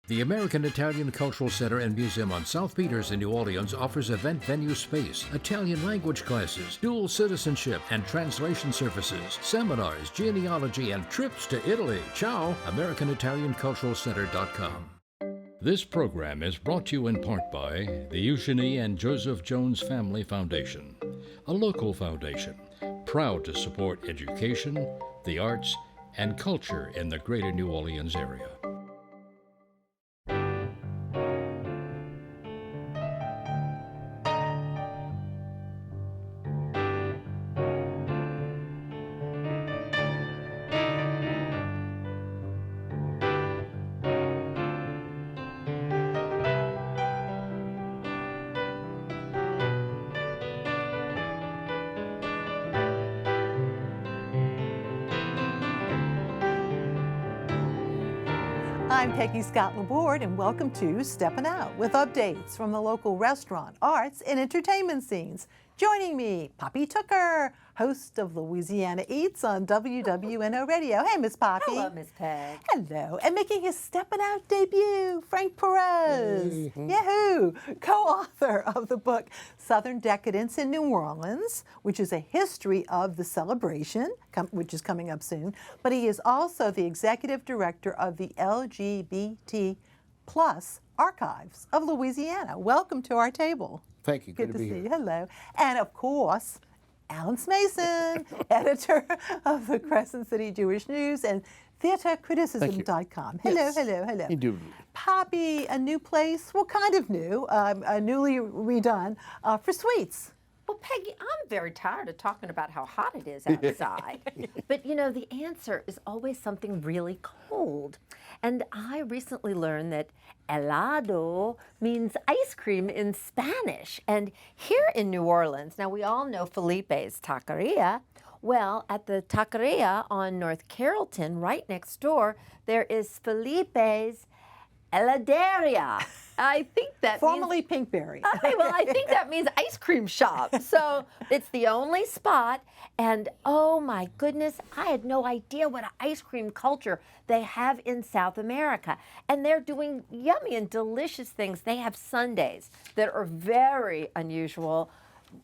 The American Italian Cultural Center and Museum on South Peters in New Orleans offers event venue space, Italian language classes, dual citizenship and translation services, seminars, genealogy, and trips to Italy. Ciao, AmericanItalianCulturalCenter.com. This program is brought to you in part by the Eugenie and Joseph Jones Family Foundation, a local foundation proud to support education, the arts, and culture in the greater New Orleans area. I'm Peggy Laborde, and welcome to Steppin Out with updates from the local restaurant, arts, and entertainment scenes. Joining me, Poppy Tucker, host of Louisiana Eats on WWNO Radio. Hey, Miss Poppy. Hello, Miss Peg. Hello. And making his Steppin Out debut, Frank Perez. Yahoo! Co-author of the book Southern Decadence in New Orleans, which is a history of the celebration, which is coming up soon. But he is also the executive director of the LGBT plus Archives of Louisiana. Welcome to our table. Thank you. Good to be see here. you. Hello. And of course, Alan Smason, editor of the Crescent City Jewish News and theatercriticism.com. Hello, Yes. hello. You do. Poppy, a new place, well, kind of new, newly redone for sweets. Well, Peggy, I'm very tired of talking about how hot it is outside. But, you know, the answer is always something really cold. And I recently learned that helado means ice cream in Spanish. And here in New Orleans, now we all know Felipe's Taqueria. Well, at the Taqueria on North Carrollton, right next door, there is Felipe's Heladeria. I think that Formerly means, Pinkberry. well, I think that means ice cream shop. So it's the only spot. And oh my goodness, I had no idea what an ice cream culture they have in South America. And they're doing yummy and delicious things. They have sundaes that are very unusual.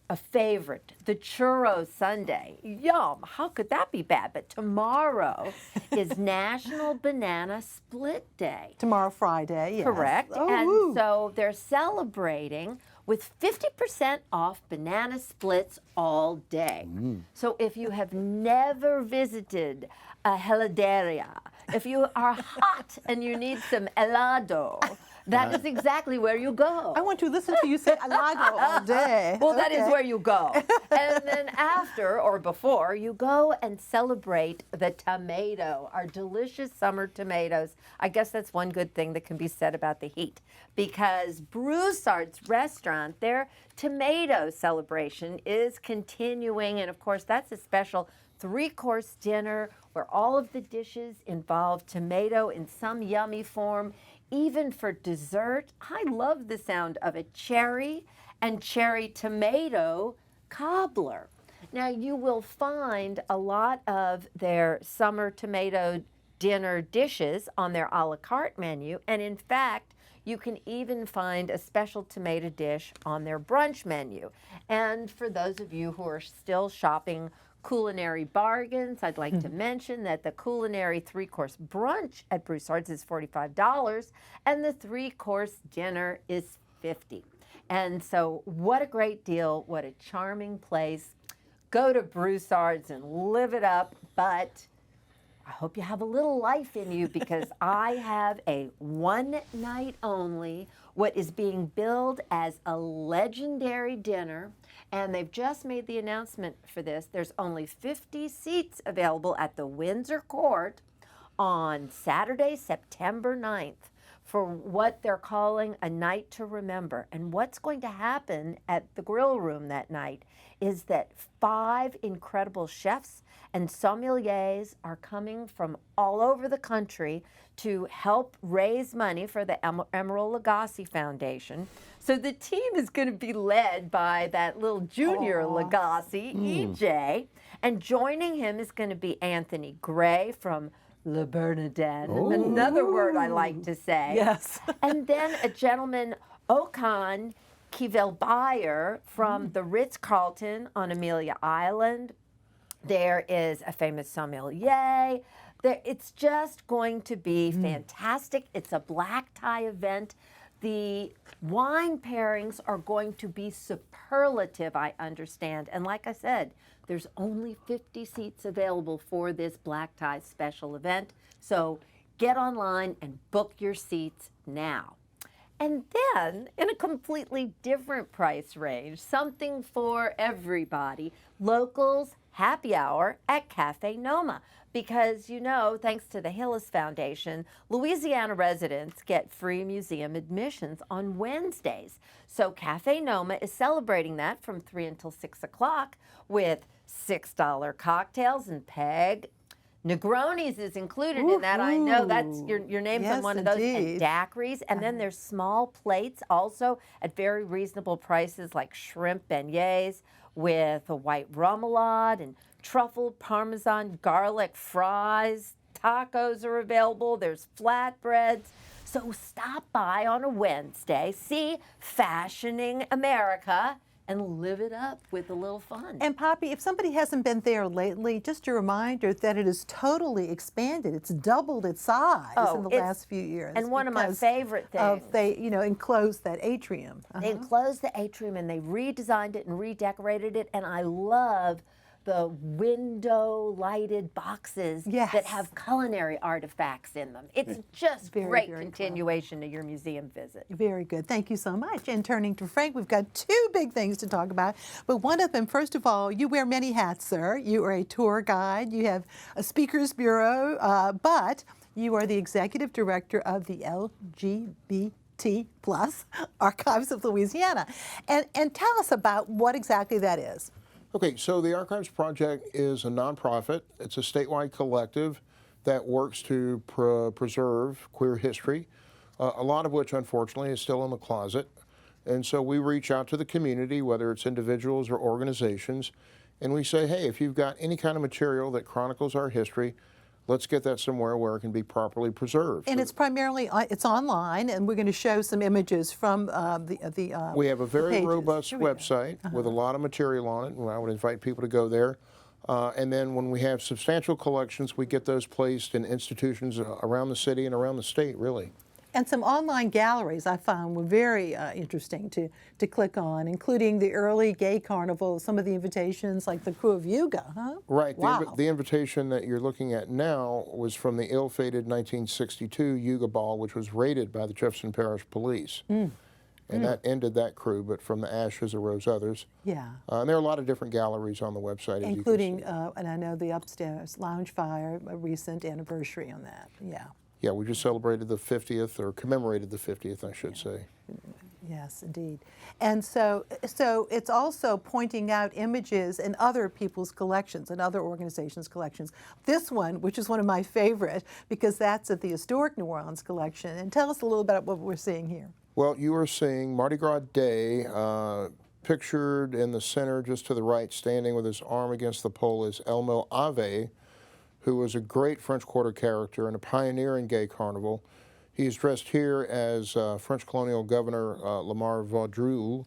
A favorite, the churro sundae. Yum, how could that be bad? But tomorrow is National Banana Split Day. Tomorrow, Friday, yes. Correct. Oh, and woo. so they're celebrating with 50% off banana splits all day. So if you have never visited a heladeria, if you are hot and you need some helado, that is exactly where you go. I want to listen to you say helado all day. Well, that is Okay. where you go. And then after or before, you go and celebrate the tomato, our delicious summer tomatoes. I guess that's one good thing that can be said about the heat, because Broussard's restaurant, their tomato celebration is continuing. And of course, that's a special 3-course dinner where all of the dishes involve tomato in some yummy form. Even for dessert, I love the sound of a cherry and cherry tomato cobbler. Now, you will find a lot of their summer tomato dinner dishes on their a la carte menu, and in fact, you can even find a special tomato dish on their brunch menu. And for those of you who are still shopping culinary bargains, I'd like to mention that the culinary 3-course brunch at Broussard's is $45 and the 3-course dinner is $50. And so what a great deal, what a charming place. Go to Broussard's and live it up, but I hope you have a little life in you, because I have a one-night only, what is being billed as a legendary dinner, and they've just made the announcement for this. There's only 50 seats available at the Windsor Court on Saturday, September 9th, for what they're calling a night to remember. And what's going to happen at the grill room that night is that 5 incredible chefs and sommeliers are coming from all over the country to help raise money for the Emerald Lagasse Foundation. So the team is going to be led by that little junior Lagasse, EJ, and joining him is going to be Anthony Gray from Le Bernardin, another word I like to say. Yes. And then a gentleman, Okan Kivelbayer, from the Ritz-Carlton on Amelia Island. There is a famous sommelier. It's just going to be fantastic. It's a black tie event. The wine pairings are going to be superlative, I understand. And like I said, there's only 50 seats available for this black tie special event. So get online and book your seats now. And then, in a completely different price range, something for everybody, locals happy hour at Cafe Noma. Because, you know, thanks to the Hillis Foundation, Louisiana residents get free museum admissions on Wednesdays. So Cafe Noma is celebrating that from 3 until 6 o'clock with $6 cocktails and Peg. Negronis is included in that. I know that's your name's on one of those. And daiquiris. And then there's small plates also at very reasonable prices like shrimp beignets with a white remoulade and truffle, parmesan, garlic fries. Tacos are available. There's flatbreads. So stop by on a Wednesday, see Fashioning America, and live it up with a little fun. And Poppy, if somebody hasn't been there lately, just a reminder that it is totally expanded. It's doubled its size in the last few years. And one of my favorite things. They, enclosed that atrium. They enclosed the atrium and they redesigned it and redecorated it. And I love the window lighted boxes that have culinary artifacts in them. It's just great continuation to your museum visit. Very good. Thank you so much. And turning to Frank, we've got two big things to talk about. But one of them, first of all, you wear many hats, sir. You are a tour guide. You have a speakers bureau, but you are the executive director of the LGBT plus Archives of Louisiana. And tell us about what exactly that is. Okay, so the Archives Project is a nonprofit. It's a statewide collective that works to preserve queer history, a lot of which, unfortunately, is still in the closet. And so we reach out to the community, whether it's individuals or organizations, and we say, hey, if you've got any kind of material that chronicles our history, let's get that somewhere where it can be properly preserved. And it's primarily, it's online, and we're going to show some images from we have a very robust website with a lot of material on it, and I would invite people to go there. And then when we have substantial collections, we get those placed in institutions around the city and around the state, really. And some online galleries I found were very interesting to click on, including the early gay carnival, some of the invitations like the Crew of Yuga, huh? Right. Wow. The invitation that you're looking at now was from the ill-fated 1962 Yuga Ball, which was raided by the Jefferson Parish Police. And that ended that crew, but from the ashes arose others. Yeah. And there are a lot of different galleries on the website. Including, and I know the upstairs Lounge Fire, a recent anniversary on that. Yeah. Yeah, we just celebrated the 50th, or commemorated the 50th, I should say. Yes, indeed. And so it's also pointing out images in other people's collections and other organizations' collections. This one, which is one of my favorite, because that's at the Historic New Orleans collection. And tell us a little bit about what we're seeing here. Well, you are seeing Mardi Gras Day, pictured in the center just to the right, standing with his arm against the pole, is Elmo Ave, who was a great French Quarter character and a pioneer in gay carnival. He is dressed here as French colonial governor Lamar Vaudreuil,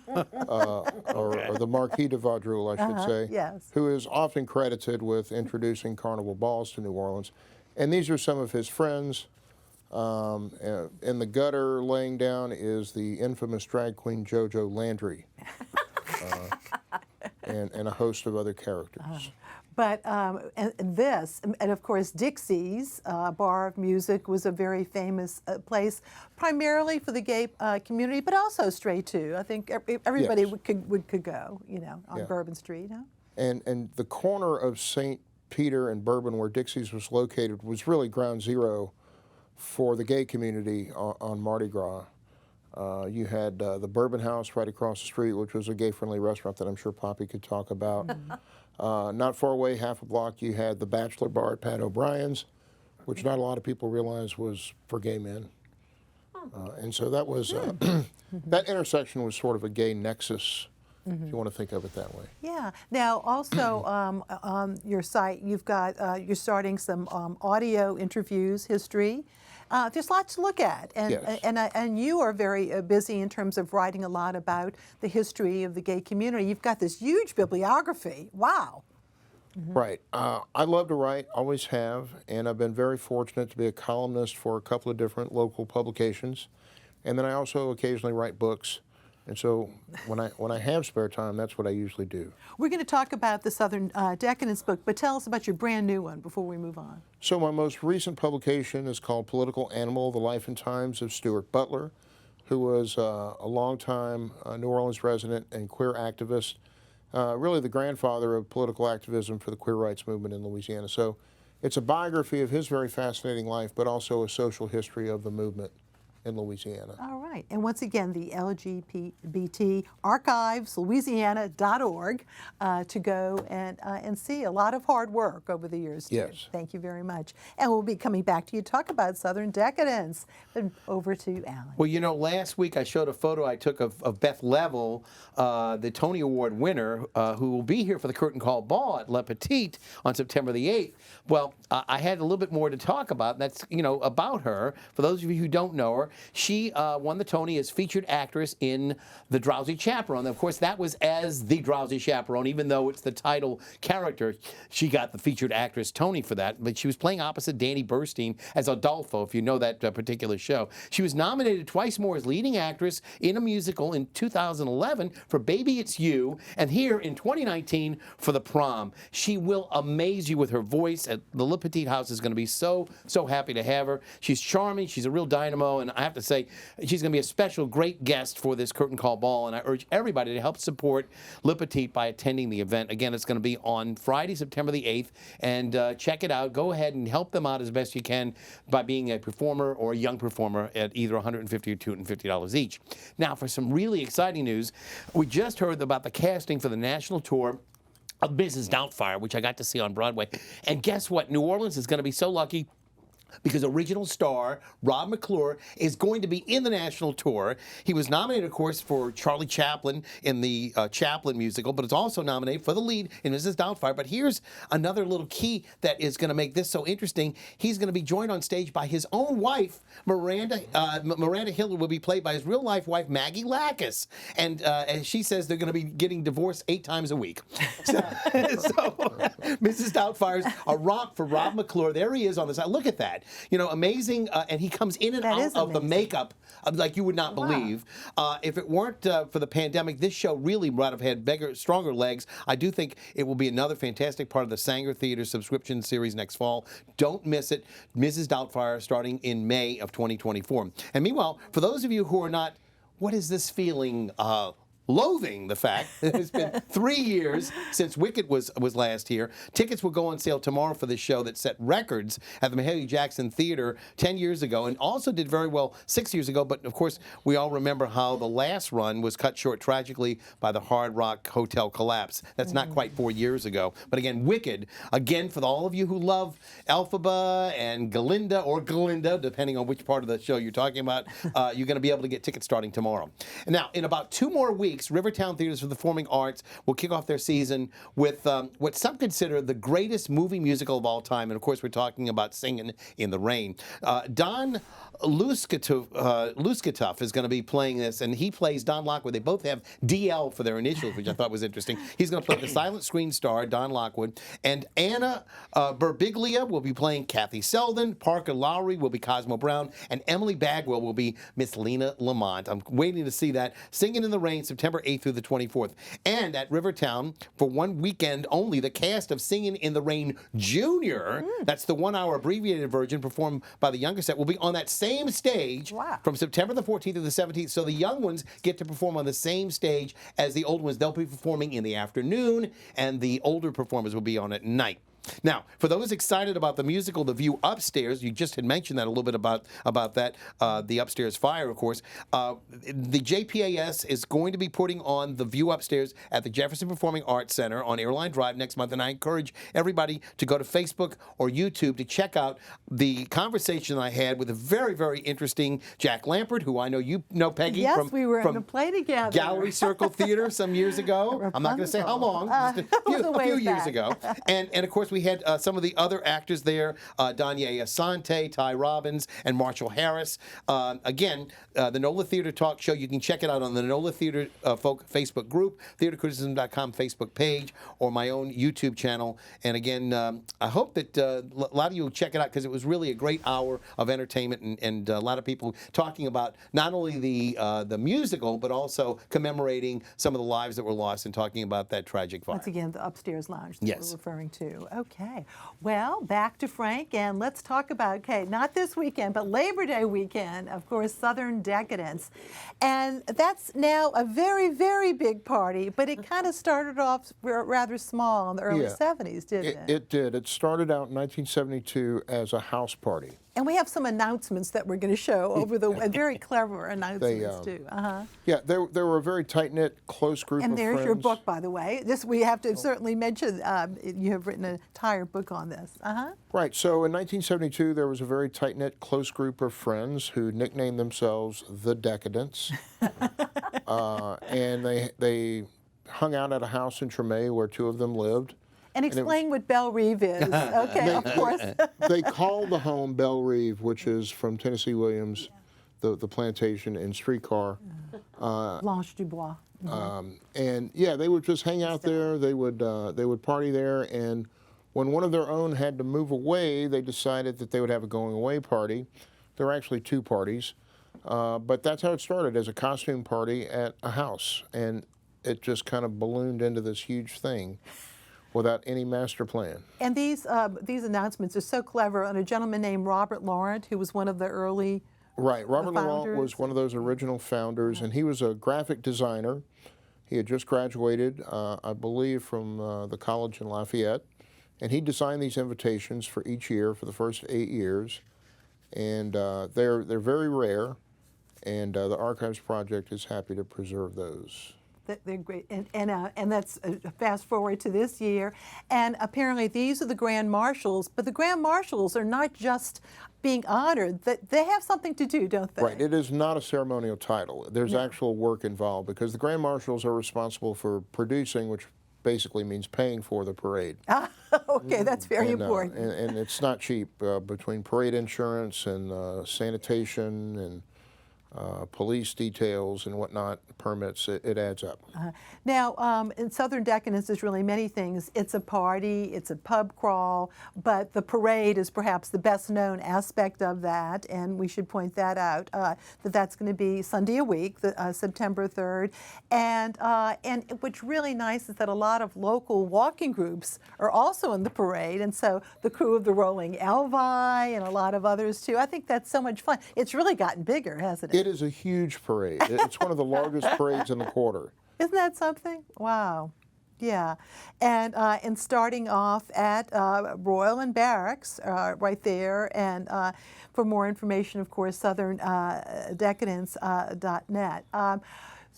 or the Marquis de Vaudreuil, I should say, yes. who is often credited with introducing carnival balls to New Orleans. And these are some of his friends. In the gutter laying down is the infamous drag queen JoJo Landry, and a host of other characters. But and of course Dixie's Bar of Music was a very famous place, primarily for the gay community, but also straight too. I think everybody could go, on Bourbon Street. Huh? And the corner of St. Peter and Bourbon, where Dixie's was located, was really ground zero for the gay community on Mardi Gras. You had the Bourbon House right across the street, which was a gay-friendly restaurant that I'm sure Poppy could talk about. Not far away, half a block, you had the Bachelor Bar at Pat O'Brien's, which not a lot of people realize was for gay men. And so that was, that intersection was sort of a gay nexus if you want to think of it that way. Yeah. Now, also on your site, you've got you're starting some audio interviews, history. There's lots to look at, and Yes. and you are very busy in terms of writing a lot about the history of the gay community. You've got this huge bibliography. Wow. Right. I love to write, always have, and I've been very fortunate to be a columnist for a couple of different local publications, and then I also occasionally write books. And so when I have spare time, that's what I usually do. We're going to talk about the Southern Decadence book, but tell us about your brand new one before we move on. So my most recent publication is called Political Animal, The Life and Times of Stuart Butler, who was a longtime New Orleans resident and queer activist, really the grandfather of political activism for the queer rights movement in Louisiana. So it's a biography of his very fascinating life, but also a social history of the movement in Louisiana. All right. And once again, the LGBT Archives, Louisiana.org, to go and see a lot of hard work over the years. Yes. Thank you very much. And we'll be coming back to you to talk about Southern Decadence. But over to Alan. Well, you know, last week I showed a photo I took of Beth Level, the Tony Award winner, who will be here for the Curtain Call Ball at Le Petit on September the 8th. Well, I had a little bit more to talk about, and that's, you know, about her. For those of you who don't know her, she won the Tony as featured actress in The Drowsy Chaperone. Of course, that was as the Drowsy Chaperone, even though it's the title character. She got the featured actress Tony for that, but she was playing opposite Danny Burstein as Adolfo, if you know that particular show. She was nominated twice more as leading actress in a musical in 2011 for Baby It's You, and here in 2019 for The Prom. She will amaze you with her voice. At the Le Petit House is going to be so happy to have her. She's charming. She's a real dynamo, and I have to say, she's going to be a special, great guest for this Curtain Call Ball, and I urge everybody to help support Le Petit by attending the event. Again, it's going to be on Friday, September the 8th, and check it out. Go ahead and help them out as best you can by being a performer or a young performer at either $150 or $250 each. Now, for some really exciting news, we just heard about the casting for the national tour of Mrs. Doubtfire, which I got to see on Broadway. And guess what? New Orleans is going to be so lucky because original star Rob McClure is going to be in the national tour. He was nominated, of course, for Charlie Chaplin in the Chaplin musical, but is also nominated for the lead in Mrs. Doubtfire. But here's another little key that is going to make this so interesting. He's going to be joined on stage by his own wife, Miranda Hiller will be played by his real-life wife, Maggie Lackas. And as she says, they're going to be getting divorced 8 times a week. So Mrs. Doubtfire's a romp for Rob McClure. There he is on the side. Look at that. You know, amazing, and he comes in and That out is of the amazing. makeup like you would not believe. If it weren't for the pandemic, this show really would have had bigger, stronger legs. I do think it will be another fantastic part of the Sanger Theater subscription series next fall. Don't miss it. Mrs. Doubtfire starting in May of 2024. And meanwhile, for those of you who are not, what is this feeling? Loathing the fact that it's been 3 years since Wicked was last here. Tickets will go on sale tomorrow for this show that set records at the Mahalia Jackson Theater 10 years ago and also did very well 6 years ago. But, of course, we all remember how the last run was cut short tragically by the Hard Rock Hotel collapse. That's not quite 4 years ago. But, again, Wicked, again, for all of you who love Elphaba and Galinda, depending on which part of the show you're talking about, you're going to be able to get tickets starting tomorrow. And now, in about 2 more weeks, Rivertown Theaters for the Performing Arts will kick off their season with what some consider the greatest movie musical of all time. And, of course, we're talking about Singin' in the Rain. Don Luskatuff is going to be playing this, and he plays Don Lockwood. They both have DL for their initials, which I thought was interesting. He's going to play the silent screen star, Don Lockwood. And Anna Birbiglia will be playing Kathy Selden. Parker Lowry will be Cosmo Brown. And Emily Bagwell will be Miss Lena Lamont. I'm waiting to see that. Singin' in the Rain, September 8th through the 24th. And at Rivertown, for 1 weekend only, the cast of Singin' in the Rain Junior, that's the 1-hour abbreviated version performed by the younger set, will be on that same stage from September the 14th to the 17th. So the young ones get to perform on the same stage as the old ones. They'll be performing in the afternoon, and the older performers will be on at night. Now, for those excited about the musical, The View Upstairs, you just had mentioned that a little bit about that, the Upstairs Fire, of course. The JPAS is going to be putting on The View Upstairs at the Jefferson Performing Arts Center on Airline Drive next month, and I encourage everybody to go to Facebook or YouTube to check out the conversation I had with a very, very interesting Jack Lampert, who I know you know, Peggy. Yes, we were in a play together. Gallery Circle Theater some years ago. I'm not going to say how long, just a few years ago. And of course, we had some of the other actors there, Danye Asante, Ty Robbins, and Marshall Harris. Again, the NOLA Theater Talk Show, you can check it out on the NOLA Theater Facebook group, theatercriticism.com Facebook page, or my own YouTube channel. And again, I hope that a lot of you will check it out, because it was really a great hour of entertainment, and a lot of people talking about not only the musical, but also commemorating some of the lives that were lost and talking about that tragic fire. Once again, the Upstairs Lounge that Yes. we're referring to. Okay. Well, back to Frank, and let's talk about, okay, not this weekend, but Labor Day weekend, of course, Southern Decadence. And that's now a very, very big party, but it kind of started off rather small in the early 70s, didn't it? It did. It started out in 1972 as a house party. And we have some announcements that we're going to show over the very clever announcements too. Yeah, they were a very tight-knit, close group of And friends. there's your book, by the way. This we have to certainly mention. You have written an entire book on this. Right. So in 1972, there was a very tight-knit, close group of friends who nicknamed themselves the Decadents, and they hung out at a house in Tremay where two of them lived. And explain what Belle Reve is. Okay, of course. They called the home Belle Reve, which is from Tennessee Williams, the plantation in Streetcar. Blanche Dubois. And yeah, they would just hang out there. They would party there. And when one of their own had to move away, they decided that they would have a going away party. There were actually two parties, but that's how it started, as a costume party at a house, and it just kind of ballooned into this huge thing without any master plan. And these announcements are so clever. And a gentleman named Robert Laurent, who was one of the early Right, Robert Laurent founders. was one of those original founders, and he was a graphic designer. He had just graduated, I believe, from the college in Lafayette, and he designed these invitations for each year for the first 8 years, and they're very rare, and the Archives Project is happy to preserve those. They're great, and that's fast forward to this year, and apparently these are the Grand Marshals, but the Grand Marshals are not just being honored; that they have something to do, don't they? Right. It is not a ceremonial title. There's actual work involved, because the Grand Marshals are responsible for producing, which basically means paying for the parade. Okay, that's very important. And it's not cheap. Between parade insurance and sanitation and police details and whatnot, permits, it adds up. Now, in Southern Decadence, there's really many things. It's a party, it's a pub crawl, but the parade is perhaps the best known aspect of that, and we should point that out, that's going to be Sunday a week, September 3rd. And what's really nice is that a lot of local walking groups are also in the parade, and so the crew of the Rolling Elvi and a lot of others too. I think that's so much fun. It's really gotten bigger, hasn't it? It is a huge parade. It's one of the largest parades in the quarter. Isn't that something? Wow. Yeah. And starting off at Royal and Barracks, right there. And for more information, of course, southerndecadence.net.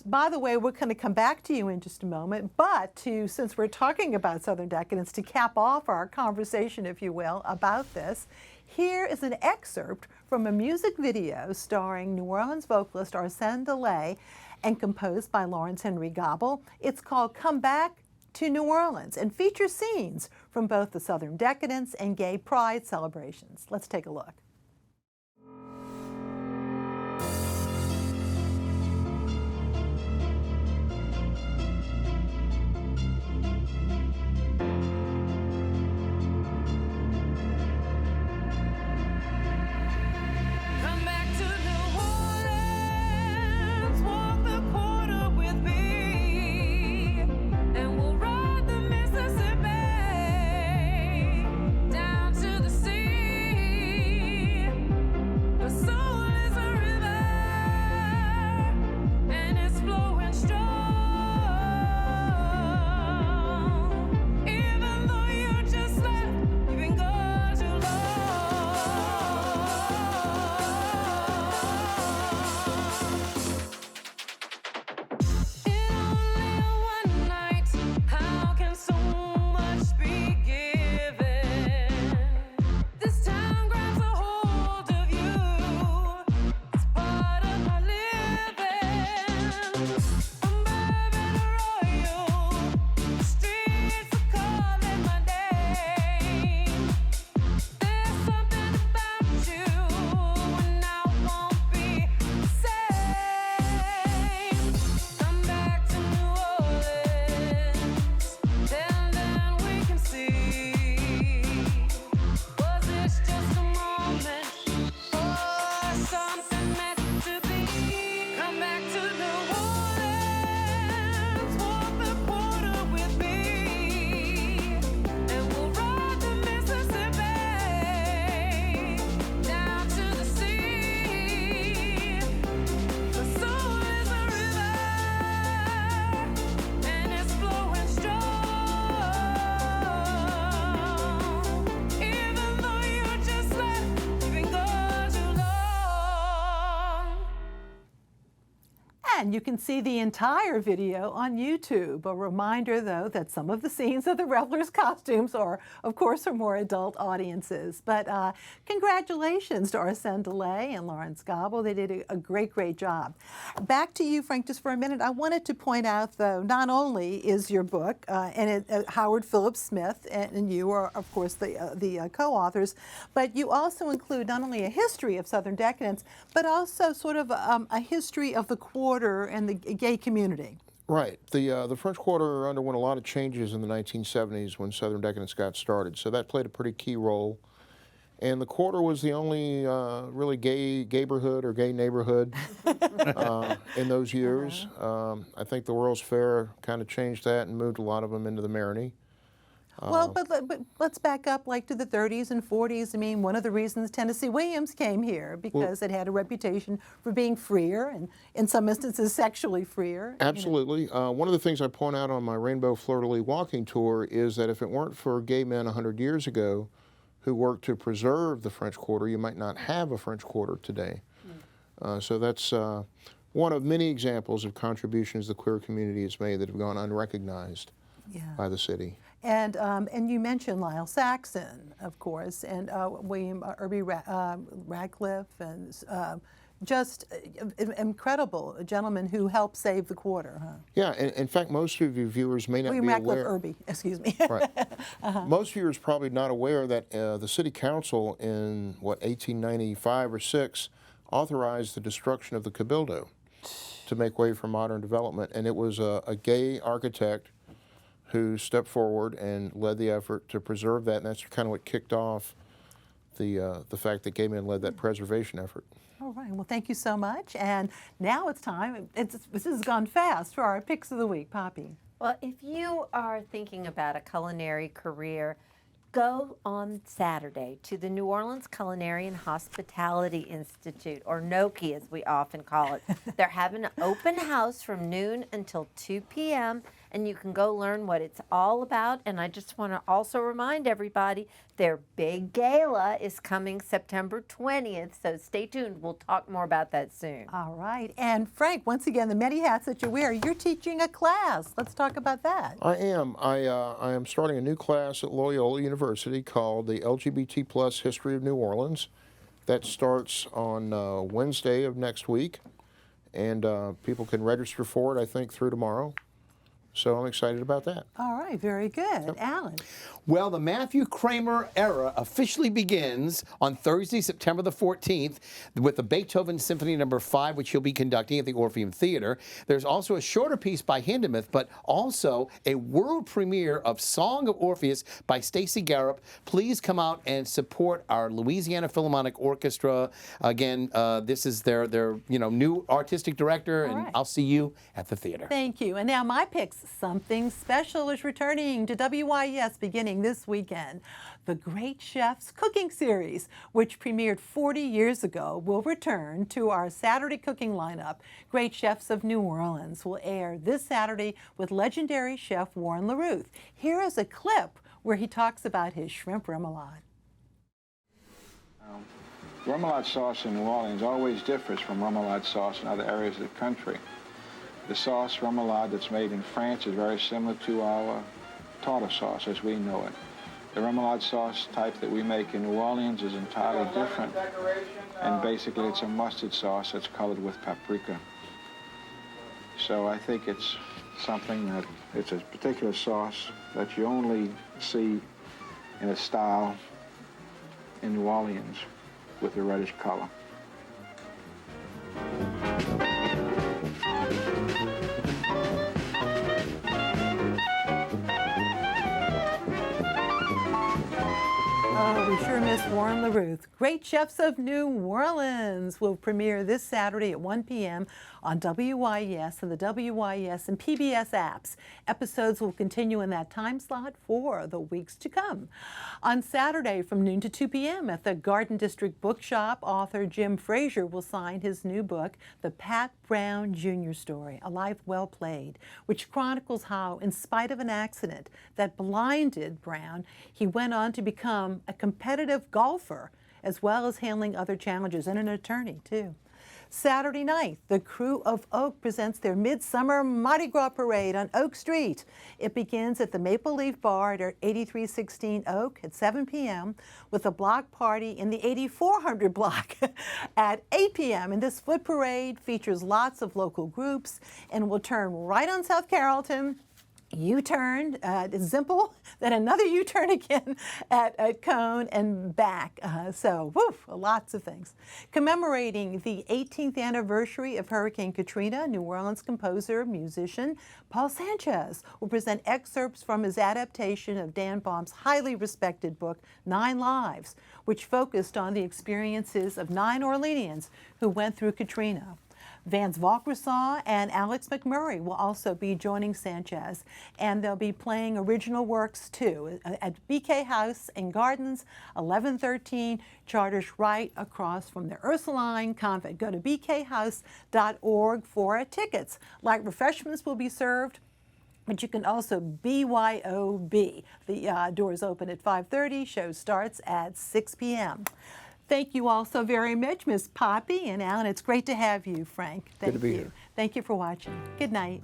By the way, we're going to come back to you in just a moment, but since we're talking about Southern Decadence, to cap off our conversation, if you will, about this, here is an excerpt from a music video starring New Orleans vocalist Arsene DeLay and composed by Lawrence Henry Gobble. It's called Come Back to New Orleans and features scenes from both the Southern Decadence and Gay Pride celebrations. Let's take a look. Come back to New Orleans, walk the quarter with me, and we'll ride the Mississippi down to the sea. And you can see the entire video on YouTube. A reminder, though, that some of the scenes of the revelers' costumes are, of course, for more adult audiences. But congratulations to Arsene DeLay and Lawrence Gobble. They did a great, great job. Back to you, Frank, just for a minute. I wanted to point out, though, not only is your book, Howard Phillips Smith and you are, of course, the co-authors, but you also include not only a history of Southern Decadence, but also sort of a history of the Quarter and the gay community. Right. The French Quarter underwent a lot of changes in the 1970s when Southern Decadence got started, so that played a pretty key role. And the Quarter was the only really gay neighborhood or gay neighborhood in those years. I think the World's Fair kind of changed that and moved a lot of them into the Maroney. Well, but let's back up like to the 30s and 40s. I mean, one of the reasons Tennessee Williams came here because it had a reputation for being freer and in some instances sexually freer. Absolutely. One of the things I point out on my Rainbow Fleur-de-Lis walking tour is that if it weren't for gay men 100 years ago who worked to preserve the French Quarter, you might not have a French Quarter today. So that's one of many examples of contributions the queer community has made that have gone unrecognized by the city. And you mentioned Lyle Saxon, of course, and William Irby Radcliffe, and just incredible gentlemen who helped save the Quarter. Huh? Yeah, and in fact, most of your viewers may not William be Radcliffe aware. Irby, excuse me. Right. Most viewers probably not aware that the City Council in, 1895 or 6 authorized the destruction of the Cabildo to make way for modern development. And it was a gay architect who stepped forward and led the effort to preserve that, and that's kind of what kicked off the fact that gay men led that preservation effort. All right, well, thank you so much. And now it's time, this has gone fast for our picks of the week. Poppy. Well, if you are thinking about a culinary career, go on Saturday to the New Orleans Culinary and Hospitality Institute, or NOCI as we often call it. They're having an open house from noon until 2 p.m., and you can go learn what it's all about. And I just want to also remind everybody their big gala is coming September 20th, so stay tuned. We'll talk more about that soon. All right. And Frank, once again, the many hats that you wear, you're teaching a class. Let's talk about that. I am. I am starting a new class at Loyola University called the LGBT Plus History of New Orleans. That starts on Wednesday of next week, and people can register for it, I think, through tomorrow. So I'm excited about that. All right, very good. Yep. Alan. Well, the Matthew Kramer era officially begins on Thursday, September the 14th, with the Beethoven Symphony No. 5, which he'll be conducting at the Orpheum Theater. There's also a shorter piece by Hindemith, but also a world premiere of Song of Orpheus by Stacey Garrop. Please come out and support our Louisiana Philharmonic Orchestra. Again, this is their new artistic director, and right. I'll see you at the theater. Thank you. And now my picks. Something special is returning to WYES beginning this weekend. The Great Chefs Cooking Series, which premiered 40 years ago, will return to our Saturday cooking lineup. Great Chefs of New Orleans will air this Saturday with legendary chef Warren LaRuth. Here is a clip where he talks about his shrimp remoulade. Remoulade sauce in New Orleans always differs from remoulade sauce in other areas of the country. The sauce remoulade that's made in France is very similar to our tartar sauce as we know it. The remoulade sauce type that we make in New Orleans is entirely different, and basically it's a mustard sauce that's colored with paprika. So I think it's something that, it's a particular sauce that you only see in a style in New Orleans with a reddish color. Oh, we sure miss Warren LaRuth. Great Chefs of New Orleans will premiere this Saturday at 1 p.m. on WYES and the WYES and PBS apps. Episodes will continue in that time slot for the weeks to come. On Saturday from noon to 2 p.m. at the Garden District Bookshop, author Jim Frazier will sign his new book, The Pat Brown Jr. Story, A Life Well Played, which chronicles how, in spite of an accident that blinded Brown, he went on to become a competitive golfer, as well as handling other challenges, and an attorney, too. Saturday night, the Crew of Oak presents their Midsummer Mardi Gras Parade on Oak Street. It begins at the Maple Leaf Bar at 8316 Oak at 7 p.m. with a block party in the 8400 block at 8 p.m. And this foot parade features lots of local groups and will turn right on South Carrollton, U-turn at Zimple, then another U-turn again at Cone and back. So, lots of things. Commemorating the 18th anniversary of Hurricane Katrina, New Orleans composer, musician Paul Sanchez will present excerpts from his adaptation of Dan Baum's highly respected book, 9 Lives, which focused on the experiences of 9 Orleanians who went through Katrina. Vance Valcresson and Alex McMurray will also be joining Sanchez, and they'll be playing original works too at BK House and Gardens, 1113 Charters, right across from the Ursuline Convent. Go to bkhouse.org for tickets. Light refreshments will be served, but you can also BYOB. The doors open at 5:30, show starts at 6 p.m. Thank you all so very much, Miss Poppy and Alan. It's great to have you, Frank. Thank Good to be you. here. Thank you for watching. Good night.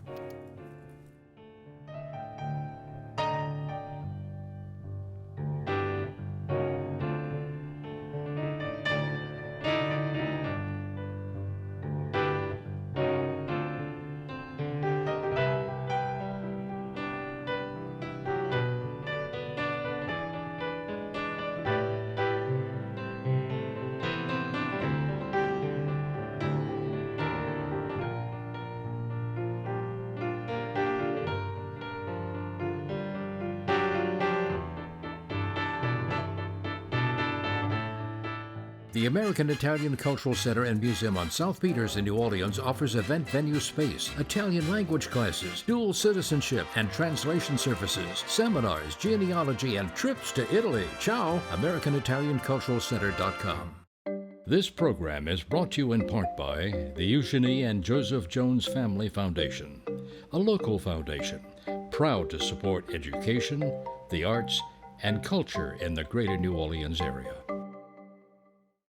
The American Italian Cultural Center and Museum on South Peters in New Orleans offers event venue space, Italian language classes, dual citizenship and translation services, seminars, genealogy, and trips to Italy. Ciao, AmericanItalianCulturalCenter.com. This program is brought to you in part by the Eugenie and Joseph Jones Family Foundation, a local foundation proud to support education, the arts, and culture in the greater New Orleans area.